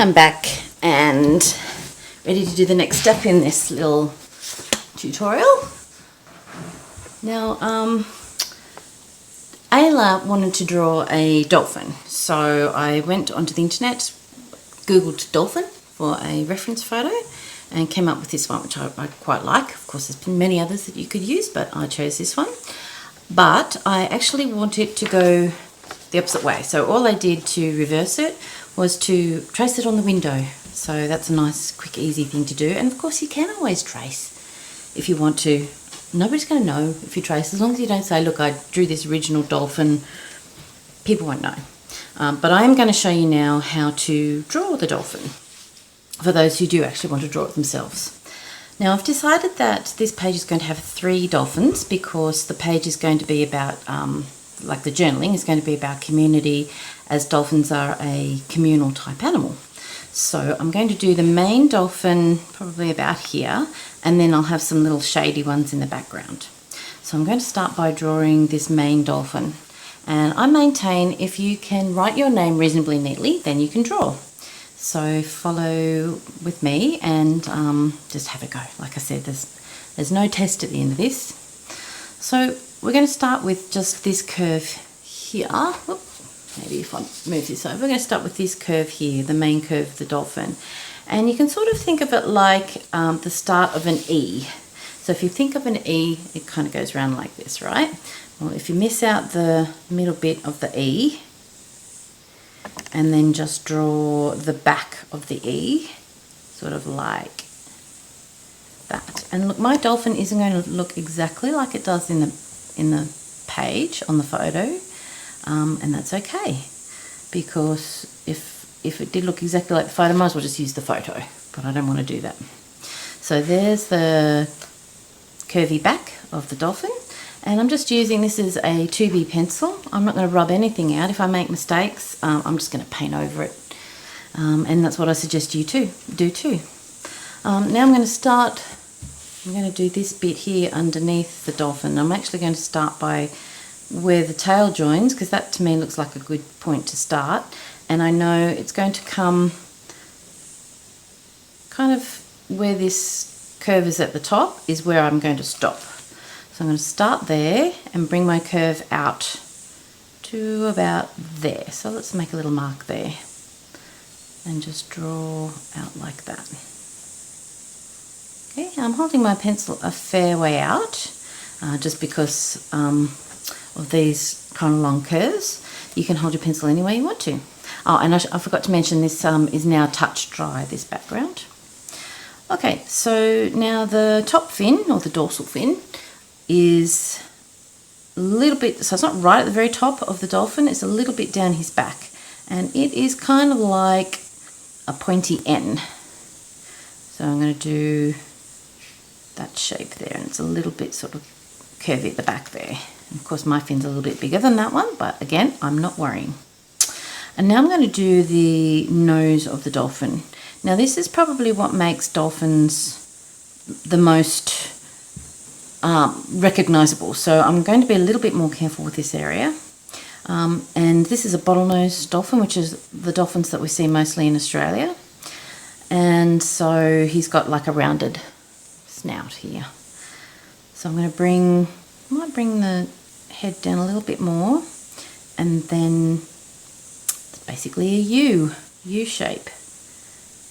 I'm back and ready to do the next step in this little tutorial. Now, Ayla wanted to draw a dolphin, so I went onto the internet, googled dolphin for a reference photo and came up with this one, which I quite like. Of course, there's been many others that you could use, but I chose this one. But I actually want it to go the opposite way. So all I did to reverse it was to trace it on the window. So that's a nice, quick, easy thing to do. And of course, you can always trace if you want to. Nobody's going to know if you trace, as long as you don't say, look, I drew this original dolphin. People won't know. But I am going to show you now how to draw the dolphin for those who do actually want to draw it themselves. Now, I've decided that this page is going to have 3 dolphins because the page is going to be about, like the journaling is going to be about community, as dolphins are a communal type animal. So I'm going to do the main dolphin probably about here, and then I'll have some little shady ones in the background. So I'm going to start by drawing this main dolphin. And I maintain if you can write your name reasonably neatly, then you can draw. So follow with me and just have a go. Like I said, there's no test at the end of this. So we're going to start with just this curve here. Whoop, maybe if I move this over. We're going to start with this curve here, the main curve of the dolphin. And you can sort of think of it like the start of an E. So if you think of an E, it kind of goes around like this, right? Well, if you miss out the middle bit of the E, and then just draw the back of the E, sort of like that. And look, my dolphin isn't going to look exactly like it does in the page on the photo, and that's okay, because if it did look exactly like the photo, I might as well just use the photo, but I don't want to do that. So there's the curvy back of the dolphin. And I'm just using, this is a 2B pencil. I'm not going to rub anything out. If I make mistakes, I'm just going to paint over it. And that's what I suggest you do too. Now I'm going to do this bit here underneath the dolphin. I'm actually going to start by where the tail joins, because that to me looks like a good point to start. And I know it's going to come kind of where this curve is at the top is where I'm going to stop. So I'm going to start there and bring my curve out to about there. So let's make a little mark there and just draw out like that. Okay, I'm holding my pencil a fair way out just because of these kind of long curves. You can hold your pencil any way you want to. Oh, and I forgot to mention this is now touch dry, this background. Okay, so now the top fin, or the dorsal fin, is a little bit, so it's not right at the very top of the dolphin, it's a little bit down his back, and it is kind of like a pointy N. So I'm going to do that shape there, and it's a little bit sort of curvy at the back there. And of course my fin's a little bit bigger than that one, but again, I'm not worrying. And now I'm going to do the nose of the dolphin. Now this is probably what makes dolphins the most recognizable, so I'm going to be a little bit more careful with this area. And this is a bottlenose dolphin, which is the dolphins that we see mostly in Australia. And so he's got like a rounded snout here. So I'm going to might bring the head down a little bit more, and then it's basically a U shape,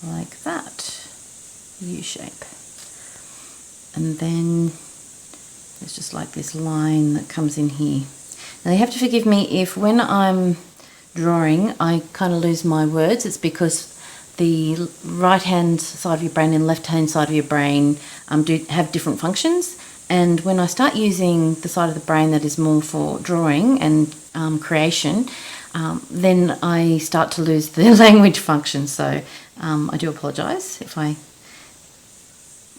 like that, U shape. And then it's just like this line that comes in here. Now you have to forgive me if when I'm drawing I kind of lose my words. It's because the right hand side of your brain and left hand side of your brain do have different functions, and when I start using the side of the brain that is more for drawing and creation, then I start to lose the language function. So I do apologise if I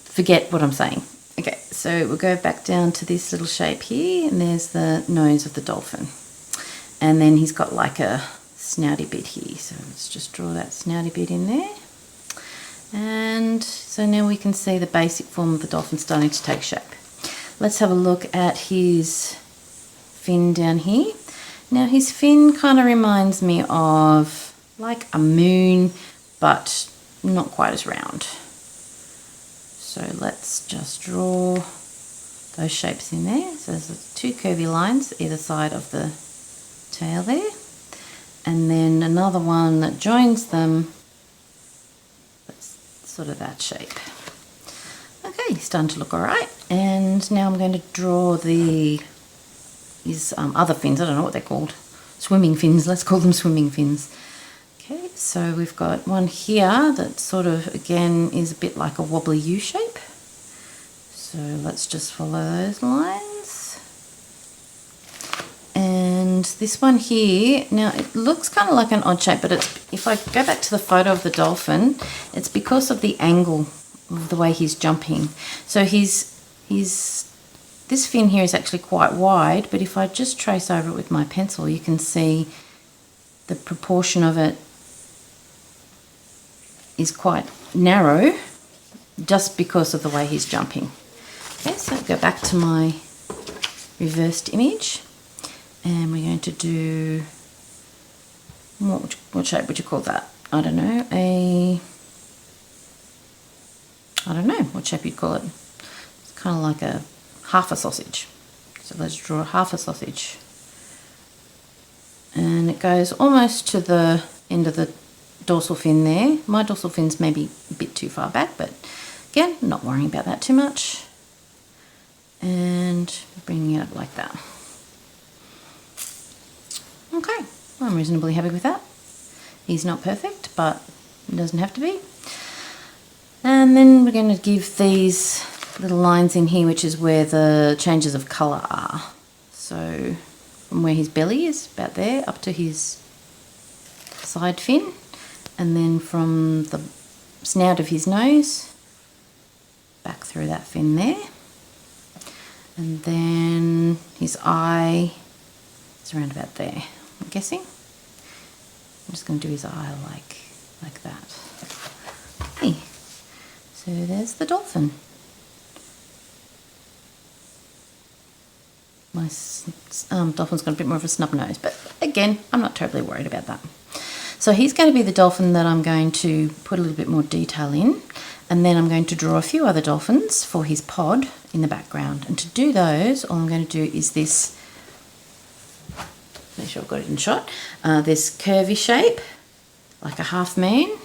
forget what I'm saying. Okay, so we'll go back down to this little shape here, and there's the nose of the dolphin. And then he's got like a snouty bit here, so let's just draw that snouty bit in there. And so now we can see the basic form of the dolphin starting to take shape. Let's have a look at his fin down here. Now his fin kind of reminds me of like a moon but not quite as round. So let's just draw those shapes in there. So there's 2 curvy lines either side of the tail there, and then another one that joins them. That's sort of that shape. Okay, starting to look all right. And now I'm going to draw these other fins. I don't know what they're called. Swimming fins. Let's call them swimming fins. Okay, so we've got one here that sort of, again, is a bit like a wobbly U shape. So let's just follow those lines. And this one here, now it looks kind of like an odd shape, but if I go back to the photo of the dolphin, it's because of the angle of the way he's jumping. So this fin here is actually quite wide, but if I just trace over it with my pencil, you can see the proportion of it is quite narrow just because of the way he's jumping. Okay, so I'll go back to my reversed image, and we're going to do, what shape would you call that? I don't know, what shape you'd call it. It's kind of like a half a sausage. So let's draw half a sausage. And it goes almost to the end of the dorsal fin there. My dorsal fin's maybe a bit too far back, but again, not worrying about that too much. And bringing it up like that. Okay, I'm reasonably happy with that. He's not perfect, but it doesn't have to be. And then we're going to give these little lines in here, which is where the changes of colour are. So from where his belly is, about there, up to his side fin, and then from the snout of his nose, back through that fin there. And then his eye is around about there, I'm guessing. I'm just going to do his eye like that. Okay, so there's the dolphin. My dolphin's got a bit more of a snub nose, but again, I'm not terribly worried about that. So he's going to be the dolphin that I'm going to put a little bit more detail in, and then I'm going to draw a few other dolphins for his pod in the background. And to do those, all I'm going to do is this, make sure I've got it in shot, this curvy shape, like a half moon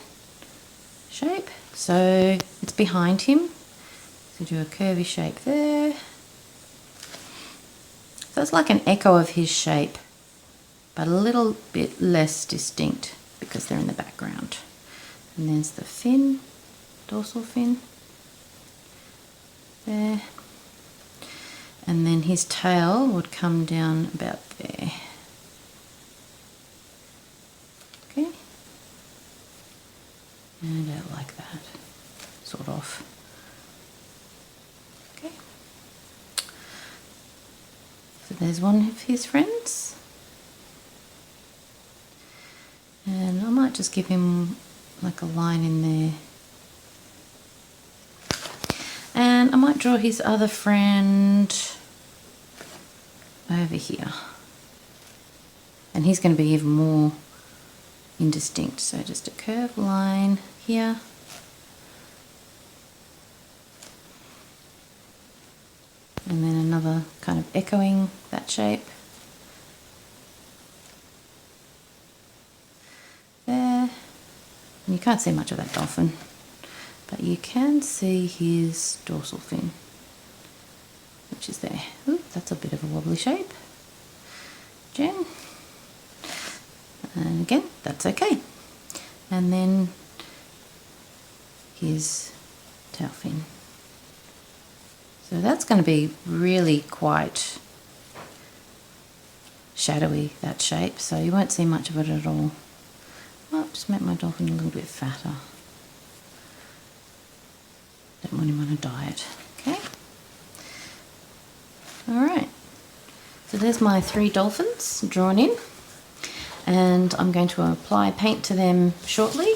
shape. So it's behind him. So do a curvy shape there. So it's like an echo of his shape, but a little bit less distinct because they're in the background. And there's the fin, dorsal fin, there. And then his tail would come down about there. Okay. And out like that, sort of. Okay. So there's one of his friends. And I might just give him like a line in there. And I might draw his other friend over here. And he's going to be even more indistinct. So just a curved line here. And then another kind of echoing that shape. There. And you can't see much of that dolphin, but you can see his dorsal fin, which is there. Ooh, that's a bit of a wobbly shape. Jen. And again, that's okay. And then his tail fin. So that's going to be really quite shadowy, that shape, so you won't see much of it at all. I'll just make my dolphin a little bit fatter. Don't want him on a diet. Okay. Alright. So there's my 3 dolphins drawn in, and I'm going to apply paint to them shortly.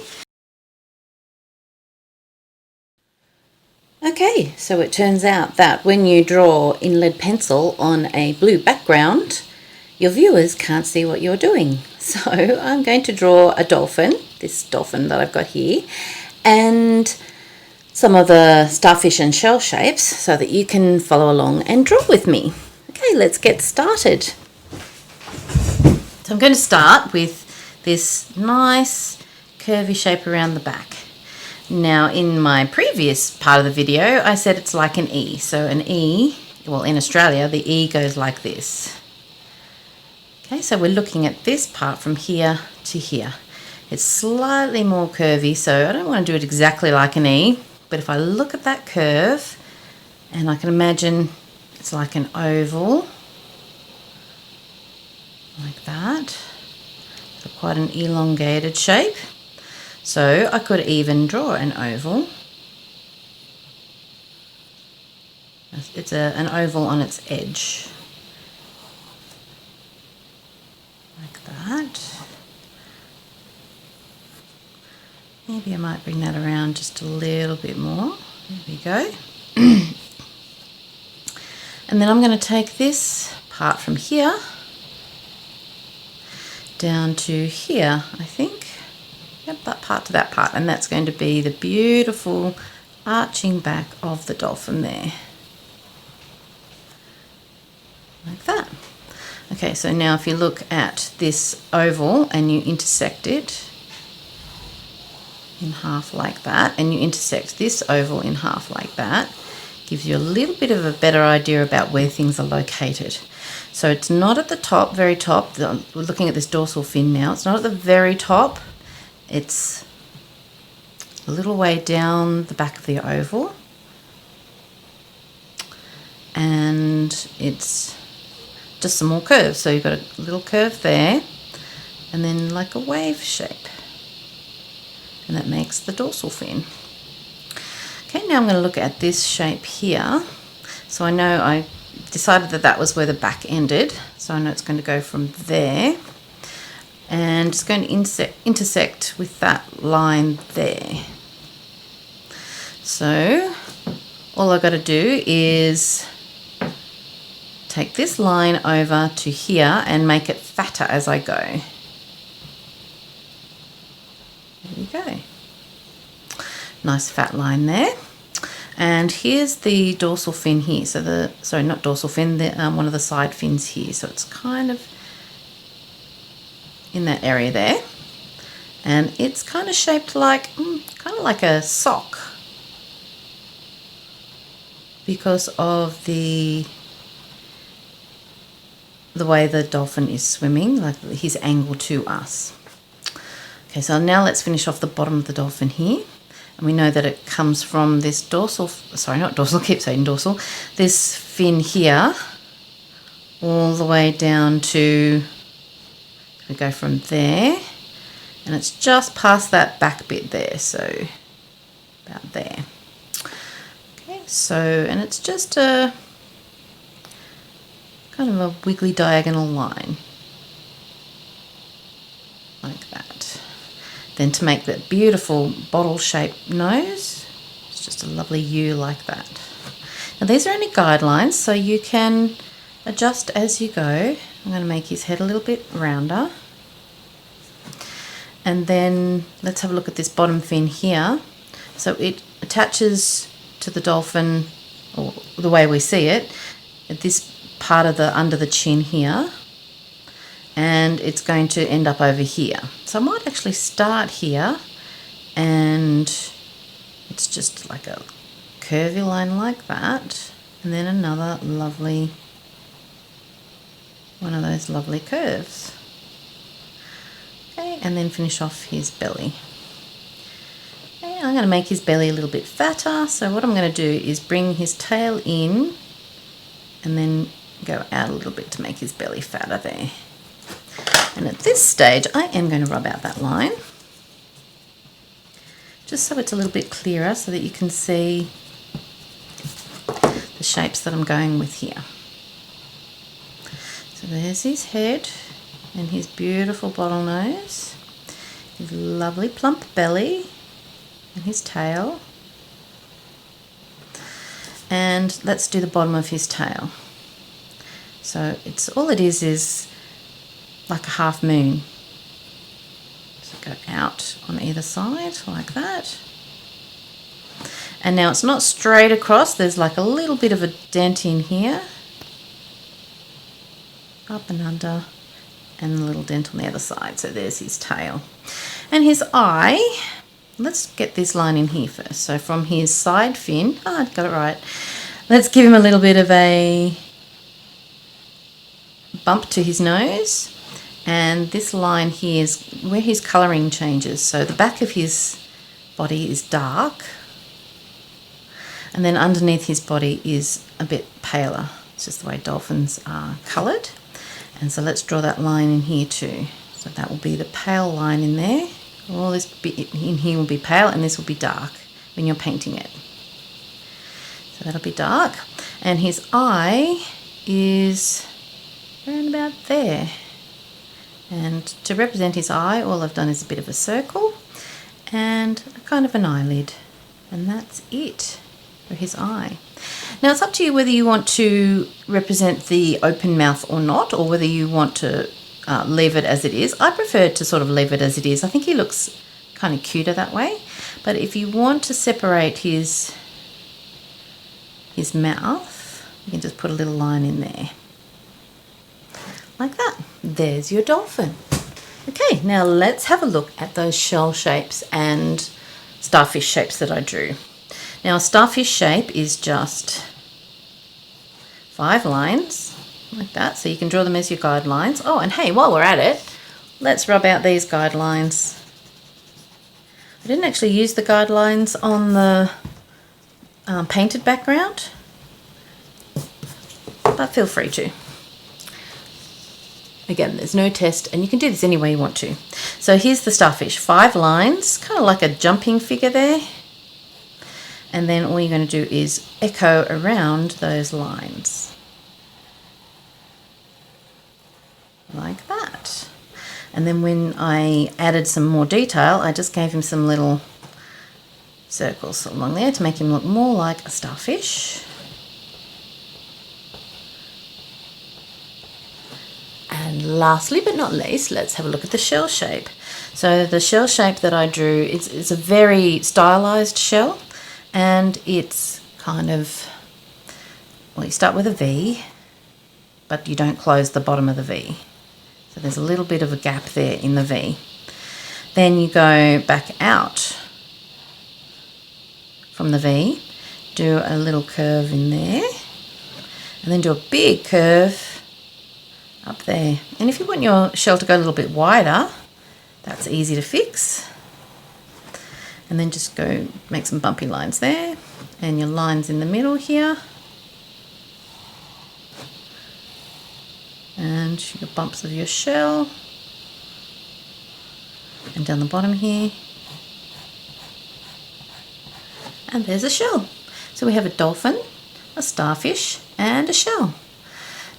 Okay, so it turns out that when you draw in lead pencil on a blue background, your viewers can't see what you're doing. So I'm going to draw a dolphin, this dolphin that I've got here, and some of the starfish and shell shapes so that you can follow along and draw with me. Okay, let's get started. So I'm going to start with this nice curvy shape around the back. Now in my previous part of the video I said it's like an E. So an E, well in Australia the E goes like this. Okay, so we're looking at this part from here to here. It's slightly more curvy, so I don't want to do it exactly like an E, but if I look at that curve and I can imagine it's like an oval, like that, so quite an elongated shape. So I could even draw an oval. It's an oval on its edge. Like that. Maybe I might bring that around just a little bit more. There we go. And then I'm going to take this part from here down to here, I think. Yep, that part to that part, and that's going to be the beautiful arching back of the dolphin there. Like that. Okay, so now if you look at this oval and you intersect it in half like that, and you intersect this oval in half like that, gives you a little bit of a better idea about where things are located. So it's not at the top, very top. We're looking at this dorsal fin now. It's not at the very top. It's a little way down the back of the oval, and it's just some more curves. So you've got a little curve there and then like a wave shape, and that makes the dorsal fin. Okay, now I'm going to look at this shape here. So I know I decided that that was where the back ended, so I know it's going to go from there and it's going to intersect with that line there. So all I've got to do is take this line over to here and make it fatter as I go. There we go. Nice fat line there. And here's the dorsal fin here. So sorry, not dorsal fin, one of the side fins here. So it's kind of in that area there. And it's kind of shaped like, kind of like a sock, because of the way the dolphin is swimming, like his angle to us. Okay, so now let's finish off the bottom of the dolphin here. And we know that it comes from this dorsal, sorry, not dorsal, keep saying dorsal, this fin here, all the way down to, we go from there, and it's just past that back bit there, so about there. Okay, so, and it's just a kind of a wiggly diagonal line, like that. Then to make that beautiful bottle-shaped nose, it's just a lovely U like that. Now these are only guidelines, so you can adjust as you go. I'm going to make his head a little bit rounder. And then let's have a look at this bottom fin here. So it attaches to the dolphin, or the way we see it, at this part of the under the chin here, and it's going to end up over here. So I might actually start here, and it's just like a curvy line like that, and then another lovely, one of those lovely curves. Okay, and then finish off his belly. Okay, I'm going to make his belly a little bit fatter, so what I'm going to do is bring his tail in and then go out a little bit to make his belly fatter there. And at this stage I am going to rub out that line, just so it's a little bit clearer, so that you can see the shapes that I'm going with here. So there's his head and his beautiful bottlenose, his lovely plump belly and his tail. And let's do the bottom of his tail. So it's all it is like a half moon. go out on either side like that. And now it's not straight across, there's like a little bit of a dent in here. Up and under, and a little dent on the other side. So there's his tail. And his eye, let's get this line in here first. So from his side fin, I got it right. Let's give him a little bit of a bump to his nose. And this line here is where his colouring changes. So the back of his body is dark. And then underneath his body is a bit paler. It's just the way dolphins are coloured. And so let's draw that line in here too. So that will be the pale line in there. All this bit in here will be pale and this will be dark when you're painting it. So that'll be dark. And his eye is around about there. And to represent his eye, all I've done is a bit of a circle and a kind of an eyelid. And that's it for his eye. Now it's up to you whether you want to represent the open mouth or not, or whether you want to leave it as it is. I prefer to sort of leave it as it is. I think he looks kind of cuter that way. But if you want to separate his mouth, you can just put a little line in there. Like that. There's your dolphin. Okay, now let's have a look at those shell shapes and starfish shapes that I drew. Now a starfish shape is just 5 lines like that, so you can draw them as your guidelines. Oh, and hey, while we're at it, let's rub out these guidelines. I didn't actually use the guidelines on the painted background, but feel free to. Again, there's no test, and you can do this any way you want to. So here's the starfish, 5 lines, kind of like a jumping figure there. And then all you're going to do is echo around those lines. Like that. And then when I added some more detail, I just gave him some little circles along there to make him look more like a starfish. And lastly but not least, let's have a look at the shell shape. So the shell shape that I drew is a very stylized shell. And it's kind of, well, you start with a V, but you don't close the bottom of the V. So there's a little bit of a gap there in the V. Then you go back out from the V, do a little curve in there, and then do a big curve up there. And if you want your shell to go a little bit wider, that's easy to fix. And then just go make some bumpy lines there, and your lines in the middle here, and your bumps of your shell, and down the bottom here, and there's a shell. So we have a dolphin, a starfish, and a shell.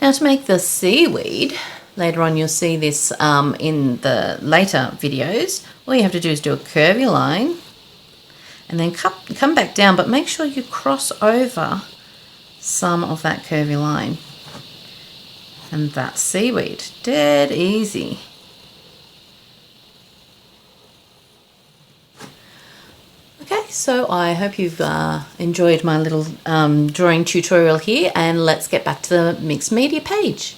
Now to make the seaweed, later on you'll see this in the later videos, all you have to do is do a curvy line, and then come back down, but make sure you cross over some of that curvy line. And that's seaweed. Dead easy. Okay, so I hope you've enjoyed my little drawing tutorial here, and let's get back to the mixed media page.